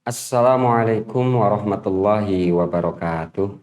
Assalamualaikum warahmatullahi wabarakatuh.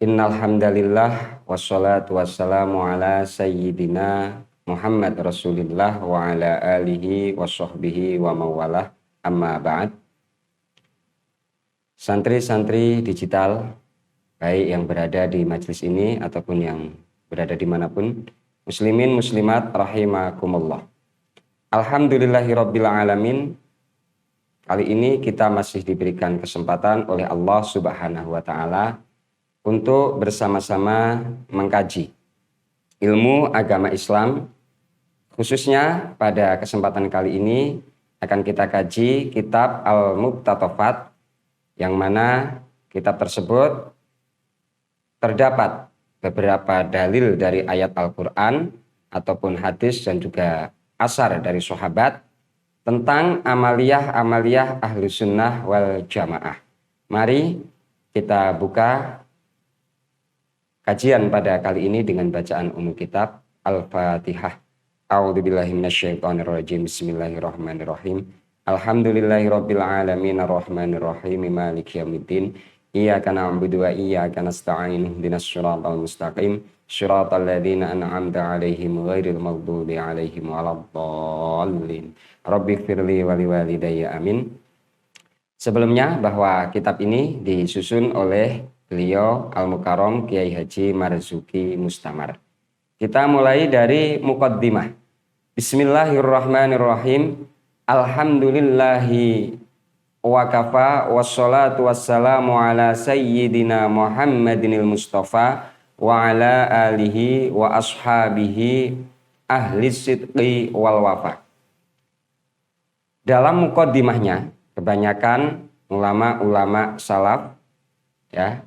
Innal hamdalillah wassalatu wassalamu ala sayyidina Muhammad Rasulillah wa ala alihi washabbihi wa mawalah, amma ba'd. Santri-santri digital baik yang berada di majelis ini ataupun yang berada dimanapun, muslimin muslimat rahimakumullah. Alhamdulillahirabbil alamin. Kali ini kita masih diberikan kesempatan oleh Allah Subhanahu wa taala untuk bersama-sama mengkaji ilmu agama Islam. Khususnya pada kesempatan kali ini akan kita kaji kitab Al-Muqtatafat, yang mana kitab tersebut terdapat beberapa dalil dari ayat Al-Quran ataupun hadis dan juga asar dari sahabat tentang amaliyah ahlu sunnah wal jamaah. Mari kita buka kajian pada kali ini dengan bacaan umum kitab Al-Fatihah. A'udzubillahi minasyaitonirrajim. Bismillahirrahmanirrahim. Alhamdulillahirabbil alamin arrahmanirrahim maliki yaumiddin. Iyyaka na'budu wa iyyaka nasta'in. Ihdinas shiratal mustaqim. Shiratal ladzina an'amta 'alaihim ghairil maghdubi 'alaihim waladdallin. Rabbighfirli wa liwalidayya, amin. Sebelumnya bahwa kitab ini disusun oleh beliau Al-Mukarram Kiai Haji Marzuki Mustamar. Kita mulai dari muqaddimah. Bismillahirrahmanirrahim. Alhamdulillahi wa kafa wassalatu wassalamu ala sayyidina Muhammadinil Mustafa wa ala alihi wa ashabihi ahli sidqi wal wafa. Dalam muqaddimahnya, kebanyakan ulama-ulama salaf ya,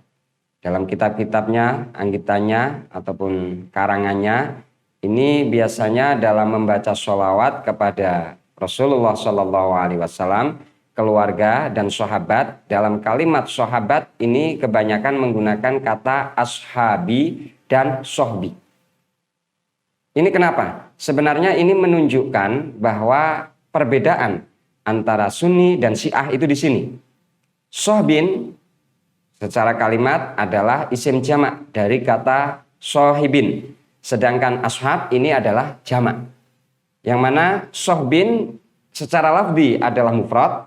dalam kitab-kitabnya, anggitannya ataupun karangannya, ini biasanya dalam membaca sholawat kepada Rasulullah SAW, keluarga dan sahabat. Dalam kalimat sahabat ini kebanyakan menggunakan kata ashabi dan sohbi. Ini kenapa? Sebenarnya ini menunjukkan bahwa perbedaan antara Sunni dan Syiah itu di sini. Sohbin secara kalimat adalah isim jamak dari kata sohibin. Sedangkan ashab ini adalah jamak. Yang mana sohbin secara lafzi adalah mufrad,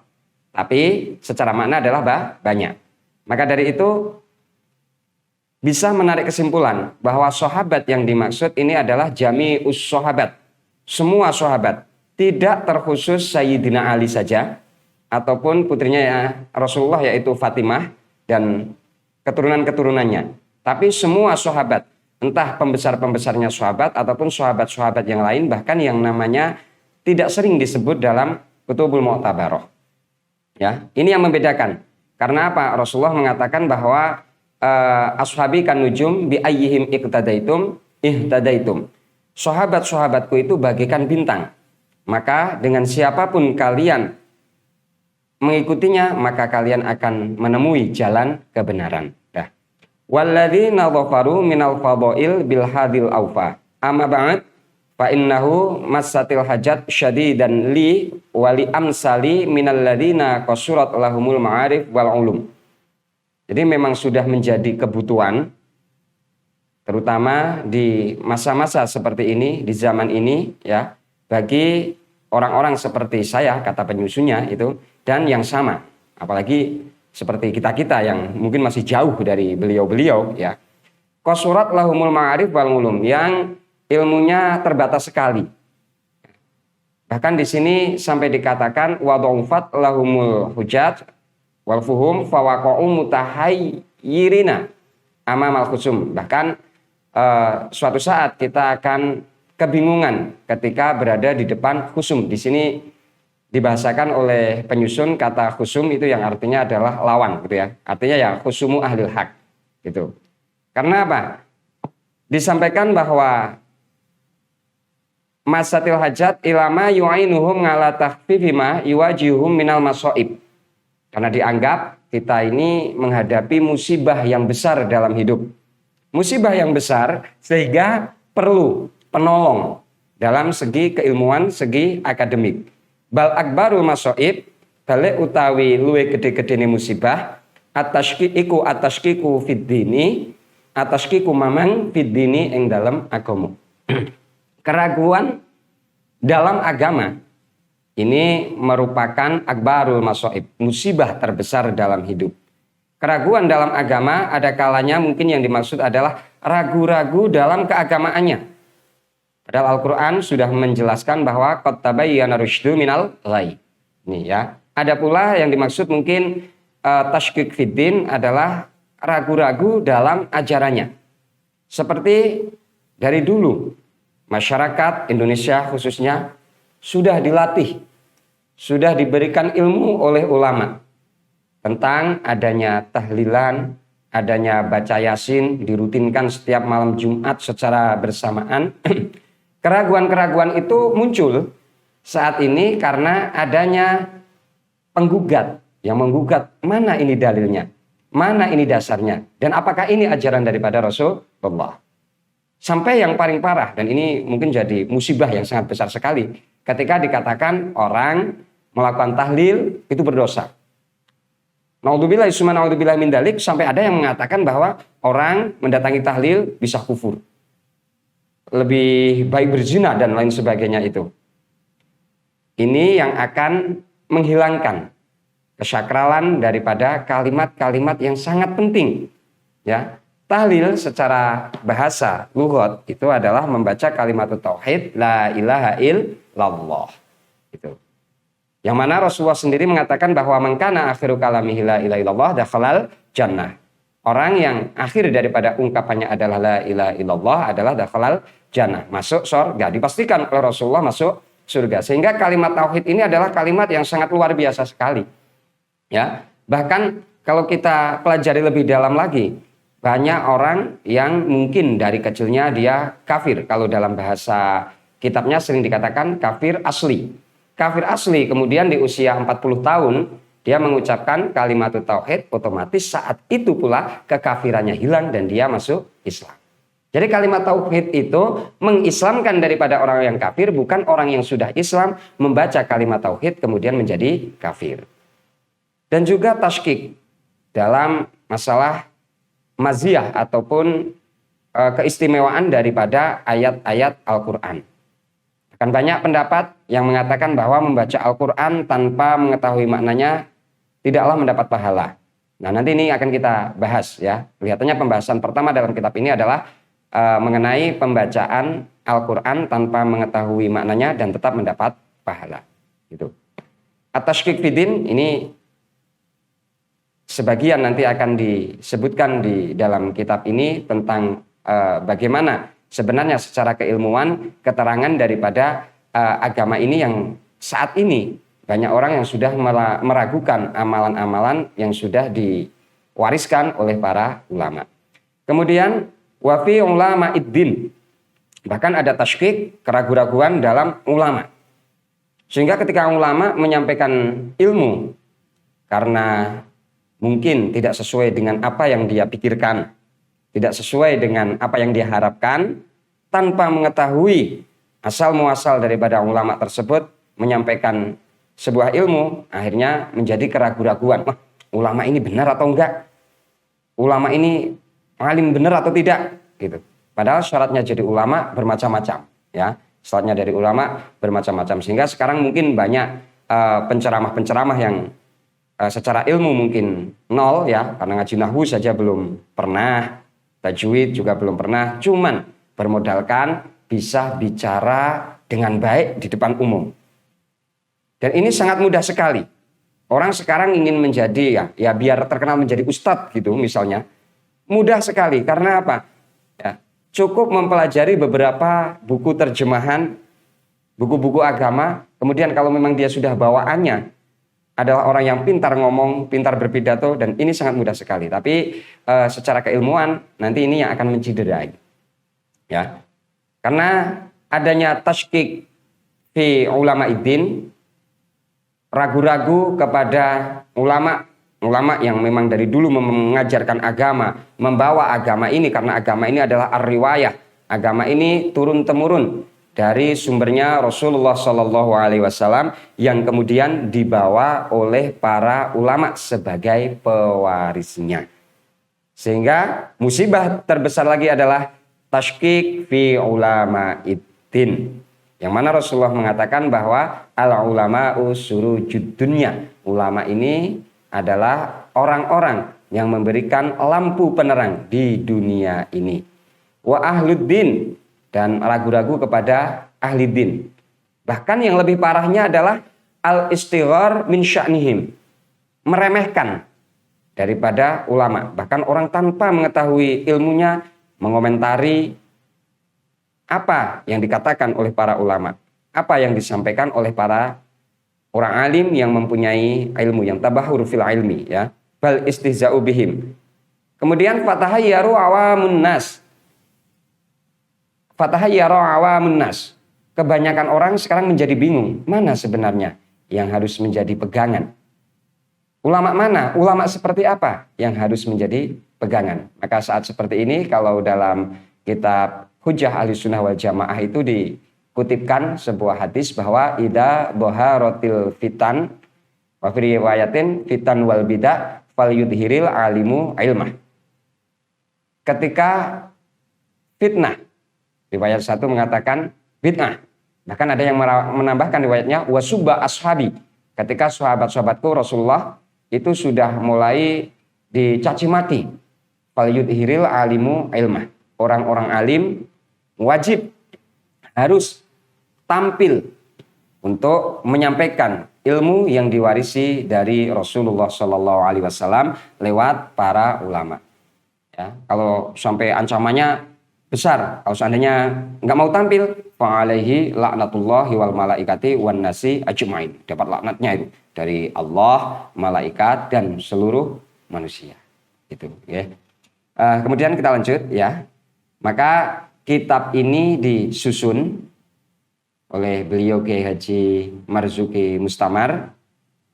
tapi secara makna adalah banyak. Maka dari itu bisa menarik kesimpulan bahwa sahabat yang dimaksud ini adalah jami'us sahabat. Semua sahabat. Tidak terkhusus Sayyidina Ali saja ataupun putrinya ya Rasulullah yaitu Fatimah dan keturunan-keturunannya. Tapi semua sahabat, entah pembesar-pembesarnya sahabat ataupun sahabat-sahabat yang lain, bahkan yang namanya tidak sering disebut dalam Kutubul Mu'tabarah. Ya, ini yang membedakan. Karena apa? Rasulullah mengatakan bahwa ashabi kan nujum bi ayyihim iqtadaitum ihtadaitum. Sahabat-sahabatku itu bagaikan bintang. Maka dengan siapapun kalian mengikutinya, maka kalian akan menemui jalan kebenaran. Dah. Walladzina dhafaru minal fadail bil hadil aufa. Amma ba'd fa innahu massatil hajat syadidan li wali amsali minal ladzina qasurat lahumul ma'arif wal ulum. Jadi memang sudah menjadi kebutuhan terutama di masa-masa seperti ini, di zaman ini ya, bagi orang-orang seperti saya, kata penyusunnya itu, dan yang sama, apalagi seperti kita-kita yang mungkin masih jauh dari beliau-beliau ya. Qasurat lahumul ma'arif wal ulum, yang ilmunya terbatas sekali. Bahkan di sini sampai dikatakan wa dha'ufat lahumul hujat wal fuhum fawaqa'u mutahayyirina amamal khusum. Bahkan suatu saat kita akan kebingungan ketika berada di depan khusum. Di sini dibahasakan oleh penyusun kata khusum itu yang artinya adalah lawan gitu ya. Artinya ya khusumu ahlil haq gitu. Karena apa? Disampaikan bahwa masatil hajat ilama yu'inuhum ngala takhfifima yuwajihuhum minal masoib. Karena dianggap kita ini menghadapi musibah yang besar dalam hidup. Musibah yang besar sehingga perlu penolong dalam segi keilmuan, segi akademik. Bal akbarul masoib, balik utawi luwe gede-gedene musibah atashkiku fid dini, atashkiku mamang fid dini ing dalam agama. Keraguan dalam agama ini merupakan akbarul masoib, musibah terbesar dalam hidup. Keraguan dalam agama ada kalanya mungkin yang dimaksud adalah ragu-ragu dalam keagamaannya. Padahal Al-Quran sudah menjelaskan bahwa qad tabayyana rusydu minal ghayy. Ini ya. Ada pula yang dimaksud mungkin tashkik fiddin adalah ragu-ragu dalam ajarannya. Seperti dari dulu masyarakat Indonesia khususnya sudah dilatih, sudah diberikan ilmu oleh ulama tentang adanya tahlilan, adanya baca yasin, dirutinkan setiap malam Jumat secara bersamaan. Keraguan-keraguan itu muncul saat ini karena adanya penggugat yang menggugat mana ini dalilnya, mana ini dasarnya, dan apakah ini ajaran daripada Rasulullah. Sampai yang paling parah, dan ini mungkin jadi musibah yang sangat besar sekali, ketika dikatakan orang melakukan tahlil itu berdosa. Naudzubillah summa naudzubillah min dalik, sampai ada yang mengatakan bahwa orang mendatangi tahlil bisa kufur, lebih baik berzina dan lain sebagainya itu. Ini yang akan menghilangkan kesakralan daripada kalimat-kalimat yang sangat penting. Ya, tahlil secara bahasa lughat itu adalah membaca kalimat tauhid la ilaha illallah. Itu. Yang mana Rasulullah sendiri mengatakan bahwa man kana akhiru kalamihi la ilaha illallah dakhalal jannah. Orang yang akhir daripada ungkapannya adalah la ilaha illallah adalah dakhalal jannah, masuk surga. Dipastikan oleh Rasulullah masuk surga. Sehingga kalimat tauhid ini adalah kalimat yang sangat luar biasa sekali. Ya, bahkan kalau kita pelajari lebih dalam lagi, banyak orang yang mungkin dari kecilnya dia kafir. Kalau dalam bahasa kitabnya sering dikatakan kafir asli. Kafir asli, kemudian di usia 40 tahun dia mengucapkan kalimat tauhid, otomatis saat itu pula kekafirannya hilang dan dia masuk Islam. Jadi kalimat tauhid itu mengislamkan daripada orang yang kafir, bukan orang yang sudah Islam membaca kalimat tauhid kemudian menjadi kafir. Dan juga tashkik dalam masalah maziyah ataupun keistimewaan daripada ayat-ayat Al-Quran. Akan banyak pendapat yang mengatakan bahwa membaca Al-Quran tanpa mengetahui maknanya tidaklah mendapat pahala. Nah, nanti ini akan kita bahas ya. Kelihatannya pembahasan pertama dalam kitab ini adalah mengenai pembacaan Al-Quran tanpa mengetahui maknanya dan tetap mendapat pahala. Gitu. At-tashkik fiddin ini sebagian nanti akan disebutkan di dalam kitab ini tentang bagaimana sebenarnya secara keilmuan keterangan daripada agama ini yang saat ini banyak orang yang sudah meragukan amalan-amalan yang sudah diwariskan oleh para ulama. Kemudian wafi ulama iddin, bahkan ada tashkik, keraguan-raguan dalam ulama. Sehingga ketika ulama menyampaikan ilmu karena mungkin tidak sesuai dengan apa yang dia pikirkan, tidak sesuai dengan apa yang dia harapkan, tanpa mengetahui asal muasal daripada ulama tersebut menyampaikan sebuah ilmu, akhirnya menjadi keraguan-raguan. Wah, ulama ini benar atau enggak? Ulama ini alim benar atau tidak? Gitu. Padahal syaratnya jadi ulama bermacam-macam, ya. Syaratnya dari ulama bermacam-macam. Sehingga sekarang mungkin banyak penceramah-penceramah yang secara ilmu mungkin nol, ya, karena ngaji nahwu saja belum pernah, tajwid juga belum pernah, cuman bermodalkan bisa bicara dengan baik di depan umum. Dan ini sangat mudah sekali. Orang sekarang ingin menjadi ya biar terkenal menjadi ustadz gitu misalnya. Mudah sekali karena apa? Ya, cukup mempelajari beberapa buku terjemahan, buku-buku agama. Kemudian kalau memang dia sudah bawaannya adalah orang yang pintar ngomong, pintar berpidato, dan ini sangat mudah sekali. Tapi secara keilmuan nanti ini yang akan menciderai. Ya, karena adanya tashkik fi ulama iddin, ragu-ragu kepada ulama yang memang dari dulu mengajarkan agama, membawa agama ini, karena agama ini adalah ar-riwayah. Agama ini turun-temurun dari sumbernya Rasulullah Shallallahu Alaihi Wasallam yang kemudian dibawa oleh para ulama sebagai pewarisnya. Sehingga musibah terbesar lagi adalah tashkik fi ulama iddin, yang mana Rasulullah mengatakan bahwa al ulama'u surujud dunya. Ulama ini adalah orang-orang yang memberikan lampu penerang di dunia ini. Wa ahluddin, dan ragu-ragu kepada ahli din. Bahkan yang lebih parahnya adalah al-istighar min sya'nihim, meremehkan daripada ulama. Bahkan orang tanpa mengetahui ilmunya mengomentari apa yang dikatakan oleh para ulama, apa yang disampaikan oleh para orang alim yang mempunyai ilmu, yang tabahur fil ilmi, ya. Bal istihza'u bihim. Kemudian fatahayyaru awamun nas. Fatahayyaru awamun nas. Kebanyakan orang sekarang menjadi bingung, mana sebenarnya yang harus menjadi pegangan? Ulama mana? Ulama seperti apa yang harus menjadi pegangan? Maka saat seperti ini, kalau dalam kitab Hujjah Ahlussunnah wal Jamaah itu dikutipkan sebuah hadis bahwa idza dhaharatil fitan wa fi riwayatin fitan wal bidah fal yudhiril alimu ilmah. Ketika fitnah, riwayat satu mengatakan bid'ah. Bahkan ada yang menambahkan riwayatnya wasubba ashabi. Ketika sahabat-sahabatku Rasulullah itu sudah mulai dicaci maki. Fal yudhiril alimu ilmah. Orang-orang alim wajib harus tampil untuk menyampaikan ilmu yang diwarisi dari Rasulullah Shallallahu Alaihi Wasallam lewat para ulama. Ya, kalau sampai ancamannya besar, kalau seandainya nggak mau tampil, fa'alaihi laknatullahi wal malaikati wan nasi ajmain. Dapat laknatnya itu dari Allah, malaikat dan seluruh manusia. Itu, ya. Kemudian kita lanjut, ya. Maka kitab ini disusun oleh beliau Kiai Haji Marzuki Mustamar,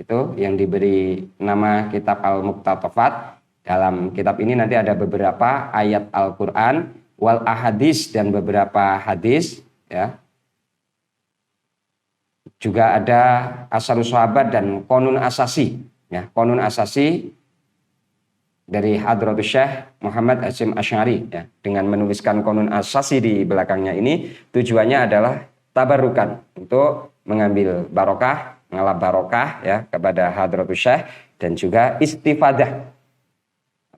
itu yang diberi nama kitab Al-Muqtatafat. Dalam kitab ini nanti ada beberapa ayat Al-Quran wal ahadis dan beberapa hadis, ya. Juga ada Asarus Sahabat dan Qonun Asasi, ya. Qonun Asasi dari Hadratus Syekh Muhammad Hasyim Asy'ari, ya. Dengan menuliskan Qonun Asasi di belakangnya ini tujuannya adalah tabarukan, untuk mengambil barokah, ngalap barokah, ya, kepada Hadratus Syekh, dan juga istifadah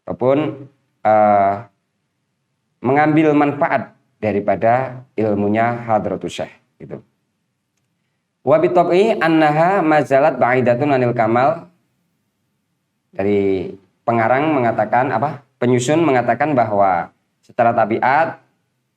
ataupun mengambil manfaat daripada ilmunya Hadratus Syekh, gitu. Wa bitab'i annaha mazalat ba'idatun anil kamal. Dari pengarang mengatakan apa? Penyusun mengatakan bahwa secara tabiat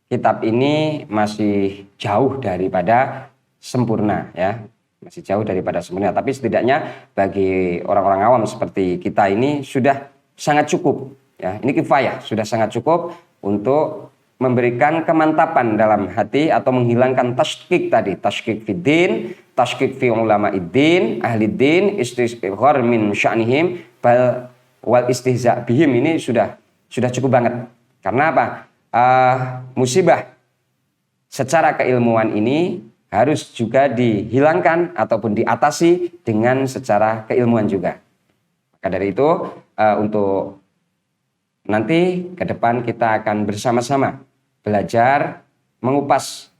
kitab ini masih jauh daripada sempurna, ya. Masih jauh daripada sempurna, tapi setidaknya bagi orang-orang awam seperti kita ini sudah sangat cukup, ya. Ini kifayah, sudah sangat cukup untuk memberikan kemantapan dalam hati atau menghilangkan tashkik tadi, tashkik fiddin, tashkik fi ulama iddin, ahli din, istighfar min sya'nihim, bal wal istihza bihim. Ini sudah cukup banget. Karena apa? Musibah secara keilmuan ini harus juga dihilangkan ataupun diatasi dengan secara keilmuan juga. Maka dari itu untuk nanti ke depan kita akan bersama-sama belajar mengupas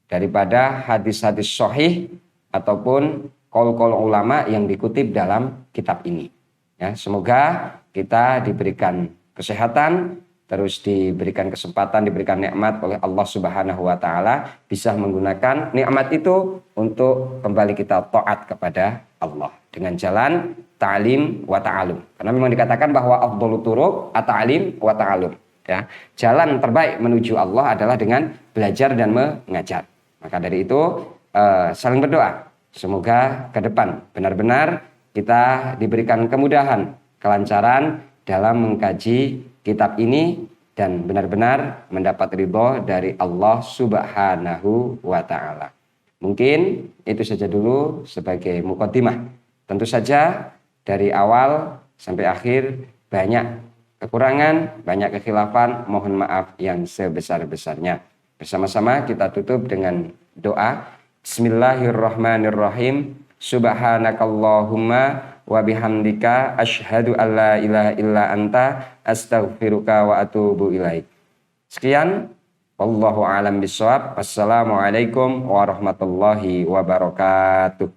daripada hadis-hadis sahih ataupun qaul-qaul ulama yang dikutip dalam kitab ini. Ya, semoga kita diberikan kesehatan, terus diberikan kesempatan, diberikan nikmat oleh Allah Subhanahu wa taala, bisa menggunakan nikmat itu untuk kembali kita taat kepada Allah dengan jalan ta'lim wa ta'alum. Karena memang dikatakan bahwa afdhalut turuq at-ta'lim wa ta'alum, ya. Jalan terbaik menuju Allah adalah dengan belajar dan mengajar. Maka dari itu saling berdoa. Semoga ke depan benar-benar kita diberikan kemudahan, kelancaran dalam mengkaji kitab ini dan benar-benar mendapat ridho dari Allah Subhanahu wa taala. Mungkin itu saja dulu sebagai muqaddimah. Tentu saja dari awal sampai akhir banyak kekurangan, banyak kekhilafan, mohon maaf yang sebesar-besarnya. Bersama-sama kita tutup dengan doa. Bismillahirrahmanirrahim. Subhanakallahumma wa bihamdika asyhadu alla ilaha illa anta astaghfiruka wa atubu ilaik. Sekian, wallahu a'lam bishawab. Wassalamualaikum warahmatullahi wabarakatuh.